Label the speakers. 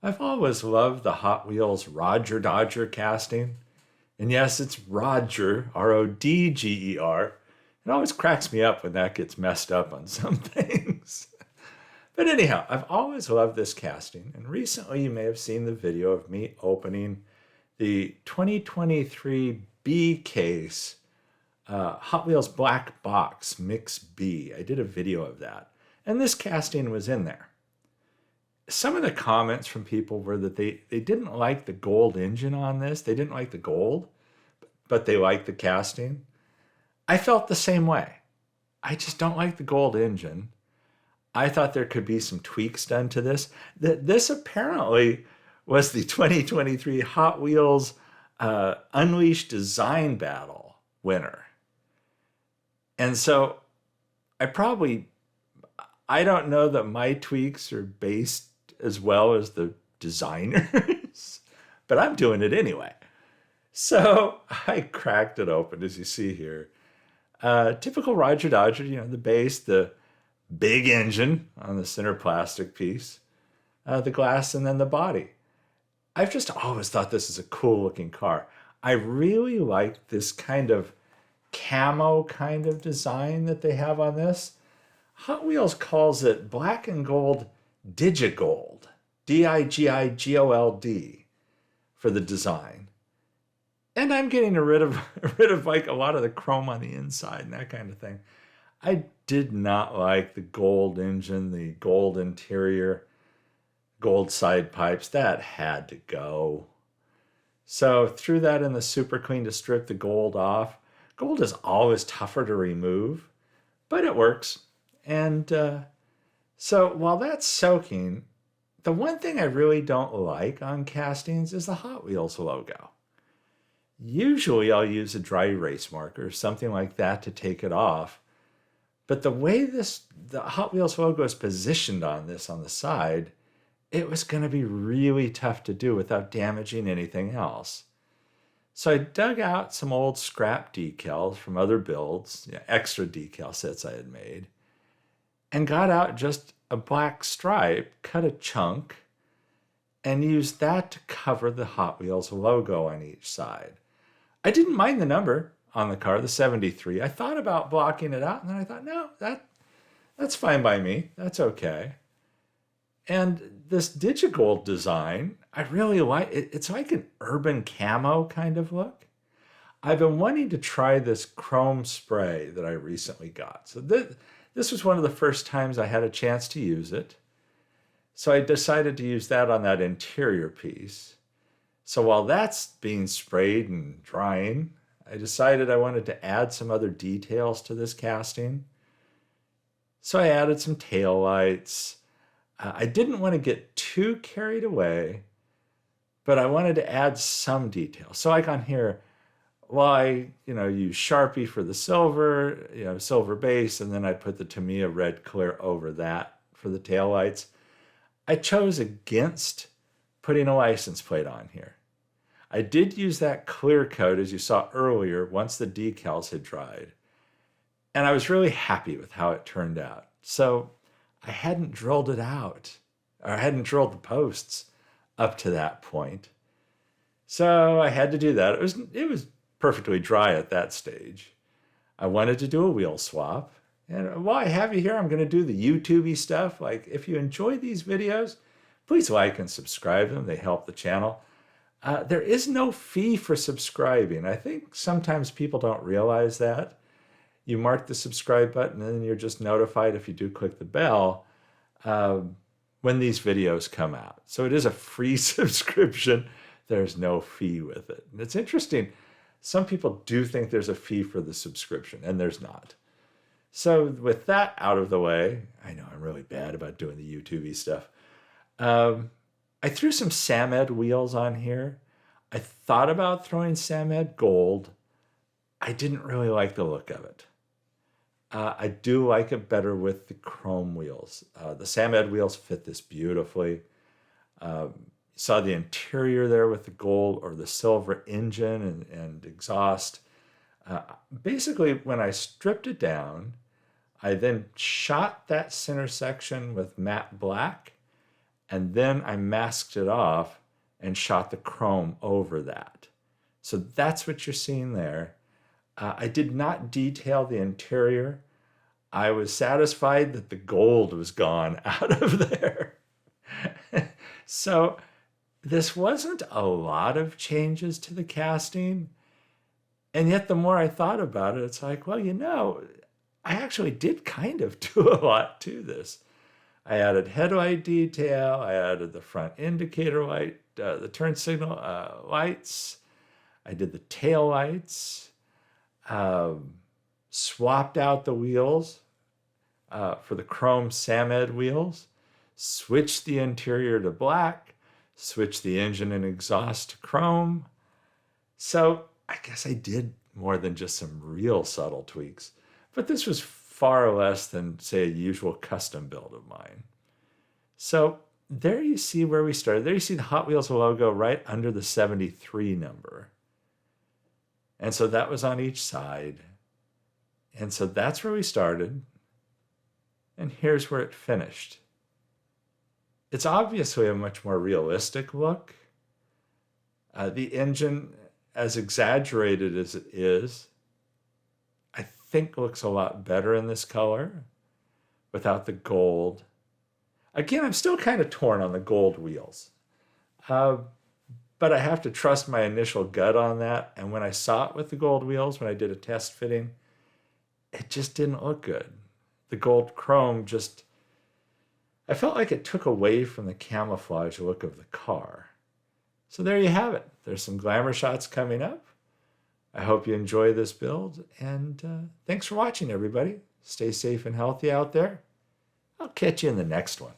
Speaker 1: I've always loved the Hot Wheels Rodger Dodger casting. And yes, it's Rodger, Rodger. It always cracks me up when that gets messed up on some things. But anyhow, I've always loved this casting. And recently you may have seen the video of me opening the 2023 B case Hot Wheels Black Box Mix B. I did a video of that. And this casting was in there. Some of the comments from people were that they didn't like the gold engine on this. They didn't like the gold, but they liked the casting. I felt the same way. I just don't like the gold engine. I thought there could be some tweaks done to this. This apparently was the 2023 Hot Wheels Unleashed Design Battle winner. And so I don't know that my tweaks are based as well as the designers, but I'm doing it anyway. So I cracked it open, as you see here. Typical Rodger Dodger, the base, the big engine on the center plastic piece, the glass, and then the body. I've just always thought this is a cool looking car. I really like this kind of camo kind of design that they have on this. Hot Wheels calls it black and gold Digigold, Digigold for the design. And I'm getting rid of like a lot of the chrome on the inside and that kind of thing. I did not like the gold engine, the gold interior, gold side pipes. That had to go. So threw that in the super clean to strip the gold off. Gold is always tougher to remove, but it works. And so while that's soaking, the one thing I really don't like on castings is the Hot Wheels logo. Usually I'll use a dry erase marker or something like that to take it off. But the way the Hot Wheels logo is positioned on this on the side, it was going to be really tough to do without damaging anything else. So I dug out some old scrap decals from other builds, extra decal sets I had made, and got out just a black stripe, cut a chunk, and used that to cover the Hot Wheels logo on each side. I didn't mind the number on the car, the 73. I thought about blocking it out, and then I thought, no, that's fine by me. That's okay. And this Digigold design, I really like. It's like an urban camo kind of look. I've been wanting to try this chrome spray that I recently got. So this was one of the first times I had a chance to use it. So I decided to use that on that interior piece. So while that's being sprayed and drying, I decided I wanted to add some other details to this casting. So I added some taillights. I didn't want to get too carried away, but I wanted to add some detail. So like on here, I use Sharpie for the silver, silver base, and then I put the Tamiya red clear over that for the taillights. I chose against putting a license plate on here. I did use that clear coat, as you saw earlier, once the decals had dried. And I was really happy with how it turned out. So I hadn't drilled it out, or I hadn't drilled the posts up to that point. So I had to do that. It was perfectly dry at that stage. I wanted to do a wheel swap. And while I have you here, I'm going to do the YouTube-y stuff. Like, if you enjoy these videos, please like and subscribe them. They help the channel. There is no fee for subscribing. I think sometimes people don't realize that. You mark the subscribe button and then you're just notified if you do click the bell when these videos come out. So it is a free subscription. There's no fee with it. And it's interesting. Some people do think there's a fee for the subscription, and there's not. So with that out of the way, I know I'm really bad about doing the YouTube-y stuff. I threw some Samed wheels on here. I thought about throwing Samed gold. I didn't really like the look of it. I do like it better with the chrome wheels. The Samed wheels fit this beautifully. Saw the interior there with the gold or the silver engine and exhaust. Basically, when I stripped it down, I then shot that center section with matte black and then I masked it off and shot the chrome over that. So that's what you're seeing there. I did not detail the interior. I was satisfied that the gold was gone out of there. So this wasn't a lot of changes to the casting. And yet the more I thought about it, it's like, well, I actually did kind of do a lot to this. I added headlight detail. I added the front indicator light, the turn signal lights. I did the tail lights. Swapped out the wheels for the chrome Samed wheels. Switched the interior to black. Switched the engine and exhaust to chrome. So I guess I did more than just some real subtle tweaks. But this was far less than, say, a usual custom build of mine. So there you see where we started. There you see the Hot Wheels logo right under the 73 number. And so that was on each side. And so that's where we started. And here's where it finished. It's obviously a much more realistic look. The engine, as exaggerated as it is, I think looks a lot better in this color without the gold. Again, I'm still kind of torn on the gold wheels. But I have to trust my initial gut on that. And when I saw it with the gold wheels, when I did a test fitting, it just didn't look good. The gold chrome I felt like it took away from the camouflage look of the car. So there you have it. There's some glamour shots coming up. I hope you enjoy this build. And thanks for watching, everybody. Stay safe and healthy out there. I'll catch you in the next one.